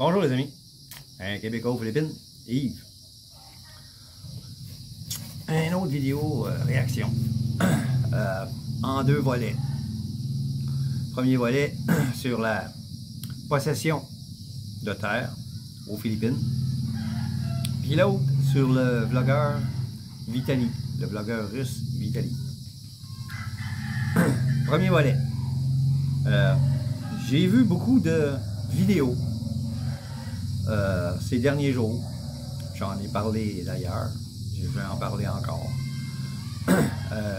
Bonjour les amis, un Québécois aux Philippines, Yves. Une autre vidéo réaction en deux volets. Premier volet sur la possession de terre aux Philippines. Puis l'autre sur le vlogueur Vitali, le vlogueur russe Vitali. Premier volet. J'ai vu beaucoup de vidéos ces derniers jours. J'en ai parlé d'ailleurs. Je vais en parler encore.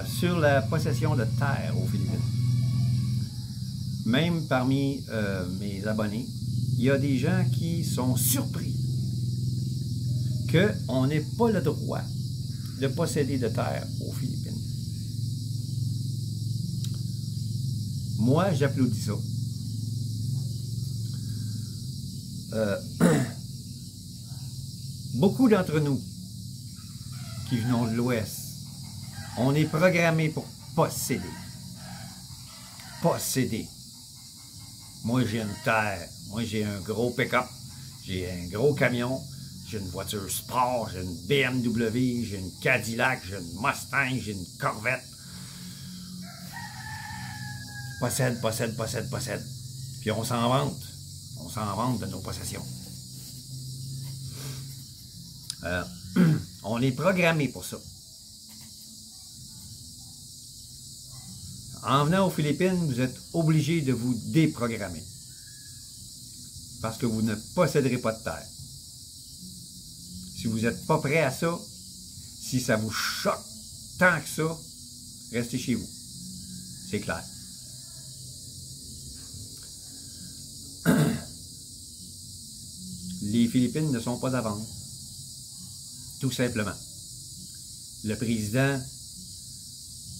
Sur la possession de terre aux Philippines. Même parmi mes abonnés, il y a des gens qui sont surpris qu'on n'ait pas le droit de posséder de terre aux Philippines. Moi, j'applaudis ça. Beaucoup d'entre nous qui venons de l'Ouest, on est programmés pour posséder. Posséder. Moi, j'ai une terre. Moi, j'ai un gros pick-up. J'ai un gros camion. J'ai une voiture sport. J'ai une BMW. J'ai une Cadillac. J'ai une Mustang. J'ai une Corvette. Possède, possède, possède, possède. Puis on s'en vante. On s'en vante de nos possessions. On est programmé pour ça. En venant aux Philippines, vous êtes obligé de vous déprogrammer. Parce que vous ne posséderez pas de terre. Si vous n'êtes pas prêt à ça, si ça vous choque tant que ça, restez chez vous. C'est clair. Les Philippines ne sont pas à vendre. Tout simplement. Le président,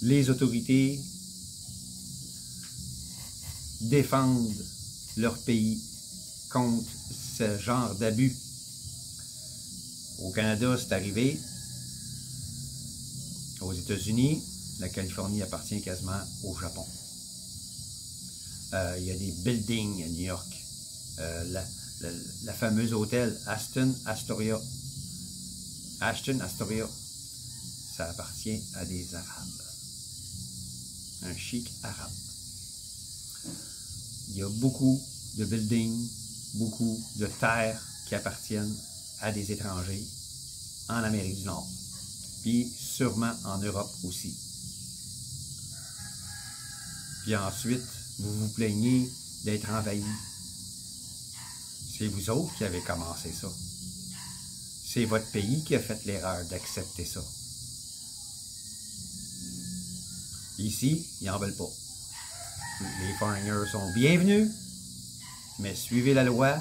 les autorités défendent leur pays contre ce genre d'abus. Au Canada, c'est arrivé. Aux États-Unis, la Californie appartient quasiment au Japon. Il y a des buildings à New York. La fameuse hôtel Ashton Astoria, ça appartient à des Arabes. Un chic arabe. Il y a beaucoup de buildings, beaucoup de terres qui appartiennent à des étrangers en Amérique du Nord. Puis sûrement en Europe aussi. Puis ensuite, vous vous plaignez d'être envahis. C'est vous autres qui avez commencé ça. C'est votre pays qui a fait l'erreur d'accepter ça. Ici, ils n'en veulent pas. Les foreigners sont bienvenus, mais suivez la loi.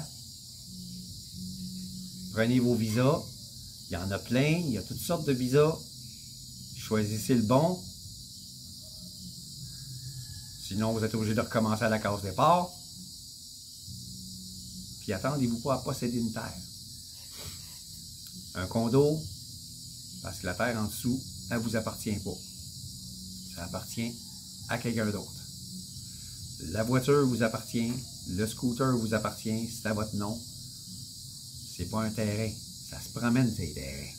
Prenez vos visas. Il y en a plein, il y a toutes sortes de visas. Choisissez le bon. Sinon, vous êtes obligé de recommencer à la case départ. Puis attendez-vous pas à posséder une terre. Un condo, parce que la terre en dessous, elle ne vous appartient pas. Ça appartient à quelqu'un d'autre. La voiture vous appartient, le scooter vous appartient, c'est à votre nom. C'est pas un terrain, ça se promène ces terrains.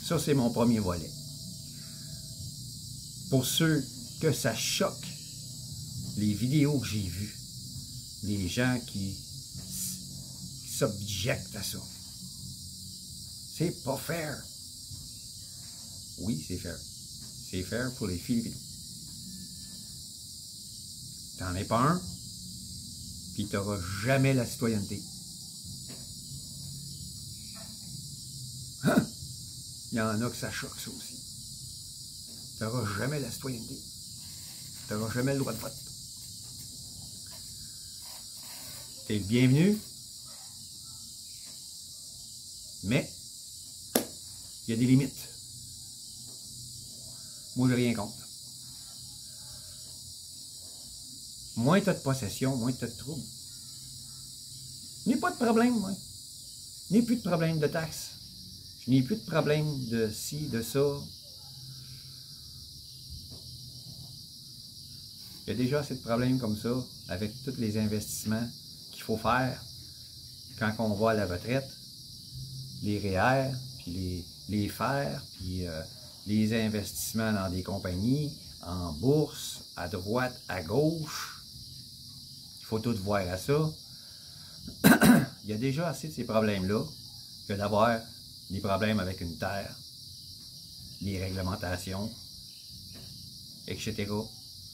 Ça, c'est mon premier volet. Pour ceux que ça choque, les vidéos que j'ai vues, les gens qui s'objectent à ça. C'est pas fair. Oui, c'est fair. C'est fair pour les Philippines. T'en es pas un, puis t'auras jamais la citoyenneté. Hein? Il y en a que ça choque, ça aussi. T'auras jamais la citoyenneté. T'auras jamais le droit de vote. T'es le bienvenu, mais il y a des limites. Moi, j'ai rien contre. Moins tu as de possession, moins tu as de troubles. Je n'ai pas de problème, moi. Je n'ai plus de problème de taxes. Je n'ai plus de problème de ci, de ça. Il y a déjà assez de problèmes comme ça, avec tous les investissements qu'il faut faire quand on va à la retraite, les REER, puis les FER, puis les investissements dans des compagnies, en bourse, à droite, à gauche. Il faut tout voir à ça. Il y a déjà assez de ces problèmes-là que d'avoir des problèmes avec une terre, les réglementations, etc.,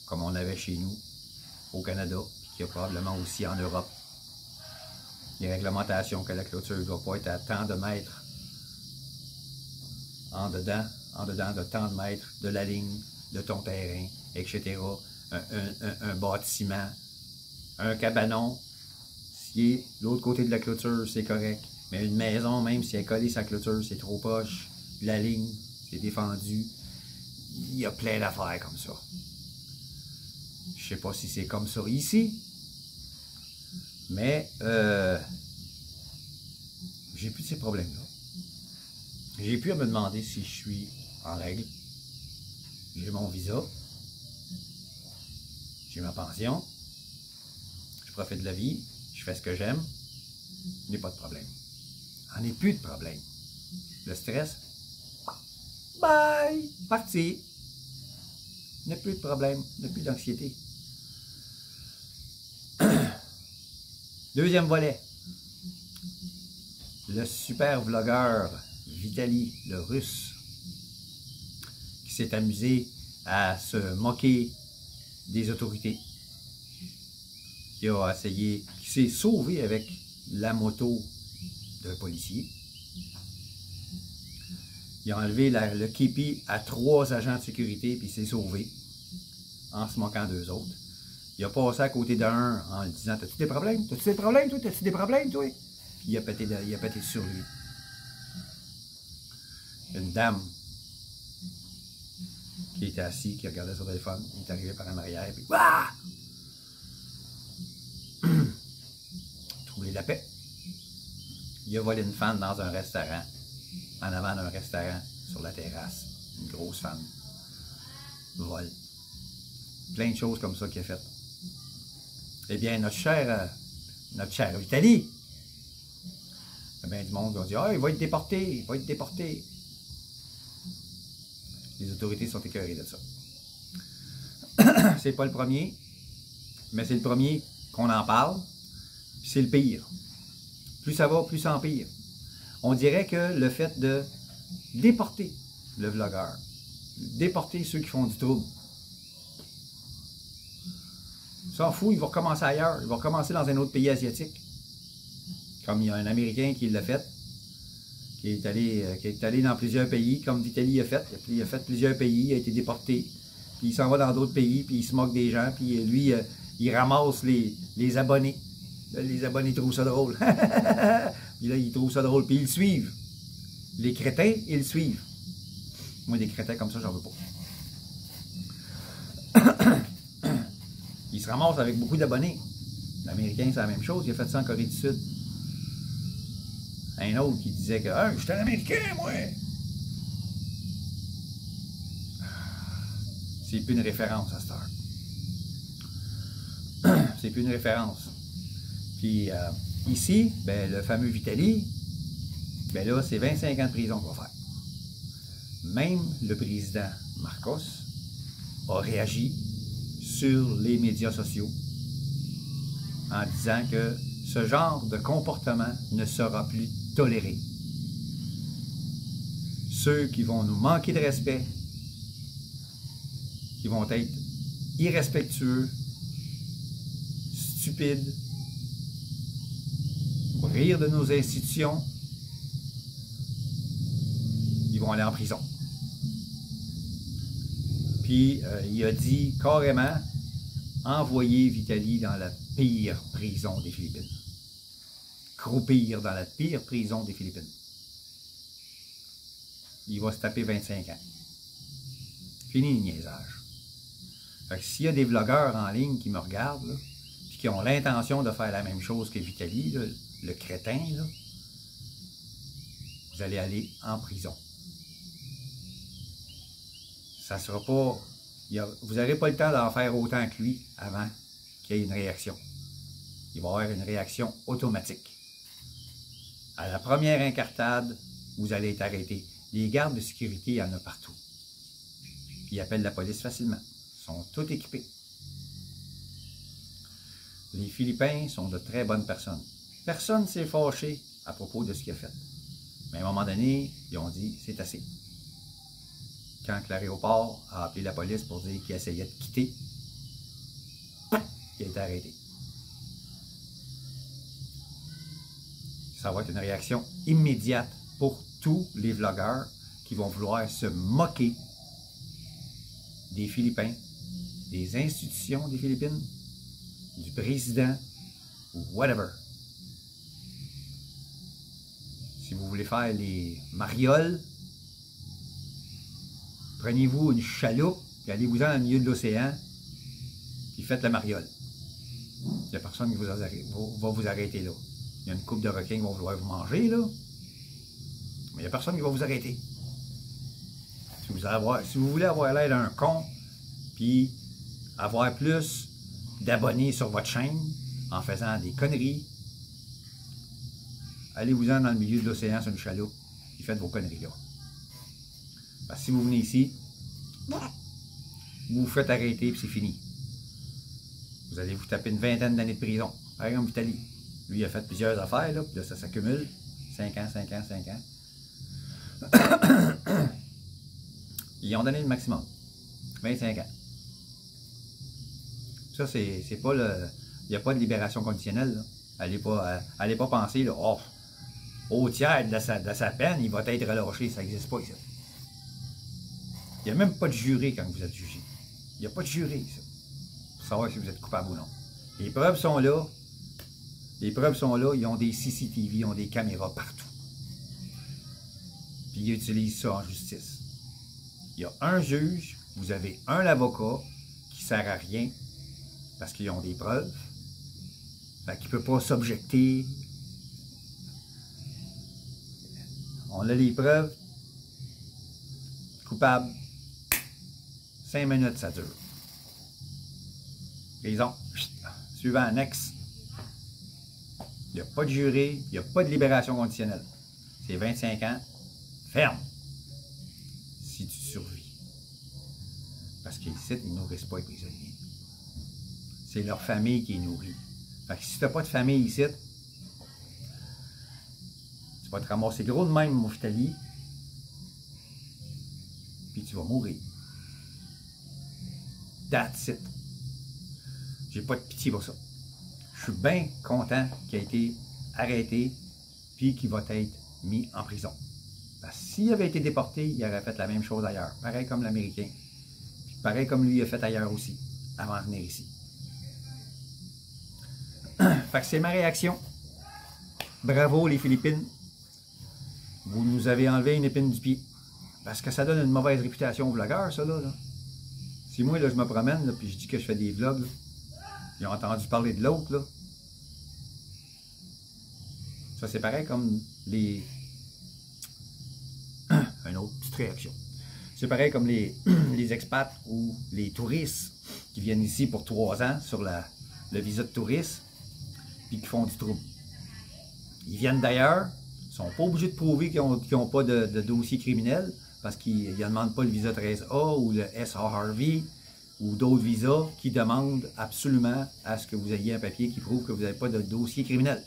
comme on avait chez nous, au Canada, et qu'il y a probablement aussi en Europe. Les réglementations que la clôture ne doit pas être à tant de mètres en dedans de tant de mètres de la ligne de ton terrain, etc. Un bâtiment, un cabanon, si est de l'autre côté de la clôture, c'est correct. Mais une maison, même si elle est collée sa clôture, c'est trop proche, la ligne, c'est défendu. Il y a plein d'affaires comme ça. Je sais pas si c'est comme ça ici, mais j'ai plus de ces problèmes-là. J'ai plus à me demander si je suis en règle. J'ai mon visa, j'ai ma pension, je profite de la vie, je fais ce que j'aime, il n'y a pas de problème. Il n'y en a plus de problème. Le stress, bye, parti. Il n'y a plus de problème, il n'y a plus d'anxiété. Deuxième volet. Le super vlogueur Vitali, le russe, qui s'est amusé à se moquer des autorités, qui a essayé, qui s'est sauvé avec la moto d'un policier. Il a enlevé le képi à 3 agents de sécurité, puis il s'est sauvé en se moquant d'eux autres. Il a passé à côté d'un en lui disant « T'as-tu des problèmes? T'as-tu des problèmes, toi? T'as-tu des problèmes, toi? » Puis il a pété sur lui. Une dame qui était assise, qui regardait son téléphone, il est arrivé par en arrière, puis ah! Trouver la paix. Il a volé une femme dans un restaurant, en avant d'un restaurant, sur la terrasse. Une grosse femme. Vol. Plein de choses comme ça qu'il a fait. Eh bien, notre cher Vitali, il y a bien du monde qui a dit « Ah, il va être déporté, il va être déporté. » Les autorités sont écœurées de ça. C'est pas le premier, mais c'est le premier qu'on en parle, puis c'est le pire. Plus ça va, plus ça empire. On dirait que le fait de déporter le vlogueur, déporter ceux qui font du trouble, s'en fout, il va recommencer ailleurs, il va recommencer dans un autre pays asiatique. Comme il y a un Américain qui l'a fait, qui est allé dans plusieurs pays, comme Vitali a fait. Il a fait plusieurs pays, il a été déporté, puis il s'en va dans d'autres pays, puis il se moque des gens, puis lui, il ramasse les abonnés. Là, les abonnés trouvent ça drôle. Puis là, ils trouvent ça drôle, puis ils le suivent. Les crétins, ils le suivent. Moi, des crétins comme ça, j'en veux pas. Il se ramasse avec beaucoup d'abonnés. L'Américain, c'est la même chose. Il a fait ça en Corée du Sud. Un autre qui disait que « je suis un Américain, moi! » C'est plus une référence à cette heure. C'est plus une référence. Puis ici, ben, le fameux Vitali, ben là, c'est 25 ans de prison qu'on va faire. Même le président Marcos a réagi sur les médias sociaux en disant que ce genre de comportement ne sera plus toléré. Ceux qui vont nous manquer de respect, qui vont être irrespectueux, stupides, rire de nos institutions, ils vont aller en prison. Puis, il a dit carrément envoyer Vitali dans la pire prison des Philippines. Croupir dans la pire prison des Philippines. Il va se taper 25 ans. Fini le niaisage. Fait que s'il y a des vlogueurs en ligne qui me regardent, là, puis qui ont l'intention de faire la même chose que Vitali, là, le crétin, là, vous allez aller en prison. Ça ne sera pas vous n'aurez pas le temps d'en faire autant que lui avant qu'il y ait une réaction. Il va y avoir une réaction automatique. À la première incartade, vous allez être arrêté. Les gardes de sécurité, il y en a partout. Ils appellent la police facilement. Ils sont tous équipés. Les Philippins sont de très bonnes personnes. Personne ne s'est fâché à propos de ce qu'il a fait. Mais à un moment donné, ils ont dit, c'est assez. Quand l'aéroport a appelé la police pour dire qu'il essayait de quitter, il a été arrêté. Ça va être une réaction immédiate pour tous les vlogueurs qui vont vouloir se moquer des Philippins, des institutions des Philippines, du président, ou whatever. Si vous voulez faire les marioles, prenez-vous une chaloupe, et allez-vous-en dans le milieu de l'océan, puis faites la mariole. Il n'y a personne qui va vous arrêter là. Il y a une couple de requins qui vont vouloir vous manger, là. Mais il n'y a personne qui va vous arrêter. Si vous voulez avoir l'air d'un con, puis avoir plus d'abonnés sur votre chaîne en faisant des conneries, allez-vous-en dans le milieu de l'océan sur une chaloupe, et faites vos conneries là. Parce que si vous venez ici, vous vous faites arrêter, puis c'est fini. Vous allez vous taper une vingtaine d'années de prison. Par exemple, Vitaly. Lui, il a fait plusieurs affaires, là, puis là, ça s'accumule. 5 ans, 5 ans, 5 ans. Ils ont donné le maximum. 25 ans. Ça, c'est pas le... Il n'y a pas de libération conditionnelle, là. Allez pas penser, là, oh, au tiers de sa peine, il va être relâché. Ça n'existe pas, ici. Il n'y a même pas de juré quand vous êtes jugé. Il n'y a pas de juré, ici, pour savoir si vous êtes coupable ou non. Les preuves sont là. Les preuves sont là. Ils ont des CCTV, ils ont des caméras partout. Puis ils utilisent ça en justice. Il y a un juge, vous avez un avocat qui ne sert à rien parce qu'ils ont des preuves. Fait qu'il ne peut pas s'objecter. On a les preuves. Coupable. 5 minutes, ça dure. Prison. Suivant annexe. Il n'y a pas de juré, il n'y a pas de libération conditionnelle. C'est 25 ans. Ferme. Si tu survis. Parce qu'ici, ils ne nourrissent pas les prisonniers. C'est leur famille qui les nourrit. Fait que si tu n'as pas de famille ici, tu vas te ramasser gros de même, mon Vitaly, puis tu vas mourir. That's it. J'ai pas de pitié pour ça. Je suis bien content qu'il ait été arrêté, puis qu'il va être mis en prison. Parce que s'il avait été déporté, il aurait fait la même chose ailleurs. Pareil comme l'Américain. Puis pareil comme lui a fait ailleurs aussi, avant de venir ici. Fait que c'est ma réaction. Bravo les Philippines. Vous nous avez enlevé une épine du pied. Parce que ça donne une mauvaise réputation aux vlogueurs, ça là. Si moi là, je me promène, là, puis je dis que je fais des vlogs, là, ils ont entendu parler de l'autre, là. Ça c'est pareil comme les... Une autre petite réaction. C'est pareil comme les expats ou les touristes qui viennent ici pour 3 ans sur le visa de touriste, puis qui font du trouble. Ils viennent d'ailleurs, ils ne sont pas obligés de prouver qu'ils n'ont pas de dossier criminel, parce qu'ils ne demandent pas le visa 13A ou le SRV ou d'autres visas qui demandent absolument à ce que vous ayez un papier qui prouve que vous n'avez pas de dossier criminel.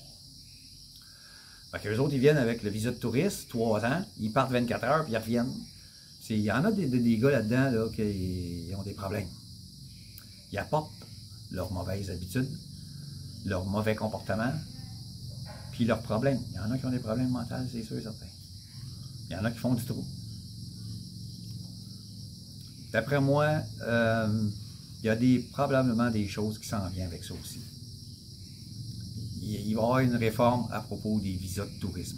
Fait qu'eux autres, ils viennent avec le visa de touriste, 3 ans, ils partent 24 heures, puis ils reviennent. Il y en a des gars là-dedans là, qui ont des problèmes. Ils apportent leurs mauvaises habitudes, leur mauvais comportement, puis leurs problèmes. Il y en a qui ont des problèmes mentaux, c'est sûr et certain. Il y en a qui font du trou. D'après moi, il y a probablement des choses qui s'en viennent avec ça aussi. Il va y avoir une réforme à propos des visas de tourisme.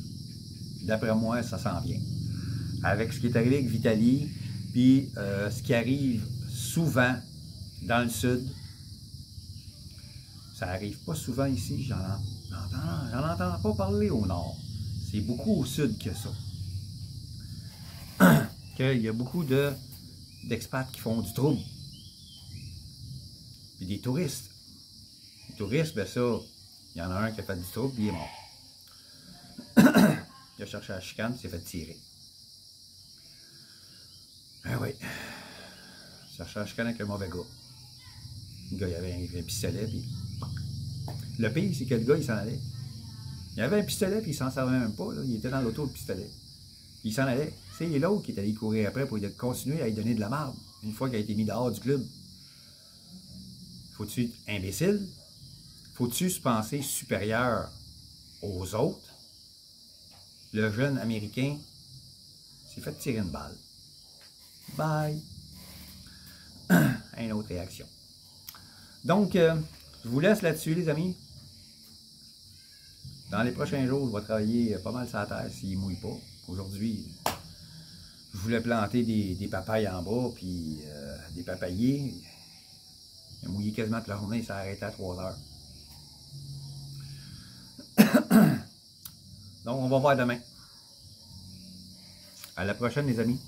D'après moi, ça s'en vient. Avec ce qui est arrivé avec Vitaly, puis ce qui arrive souvent dans le sud, ça n'arrive pas souvent ici, j'en entends pas parler au nord. C'est beaucoup au sud que ça. Qu'il y a beaucoup d'expats qui font du trouble. Puis des touristes. Les touristes, ben ça, il y en a un qui a fait du trouble, puis il est mort. Il a cherché la chicane, puis il s'est fait tirer. Ah oui. Il cherchait la chicane avec un mauvais gars. Le gars, il avait un pistolet, puis... Le pire, c'est que le gars, il s'en allait. Il avait un pistolet, puis il s'en servait même pas, là. Il était dans l'auto, le pistolet. Puis il s'en allait. C'est l'autre qui est allé courir après pour continuer à lui donner de la marde, une fois qu'il a été mis dehors du club. Faut-tu être imbécile? Faut-tu se penser supérieur aux autres? Le jeune Américain s'est fait tirer une balle. Bye! Une autre réaction. Donc, je vous laisse là-dessus, les amis. Dans les prochains jours, je vais travailler pas mal sur la terre s'il ne mouille pas. Aujourd'hui, je voulais planter des papayes en bas, puis des papayers. Il a mouillé quasiment toute la journée, il s'est arrêté à 3 heures. Donc, on va voir demain. À la prochaine, les amis.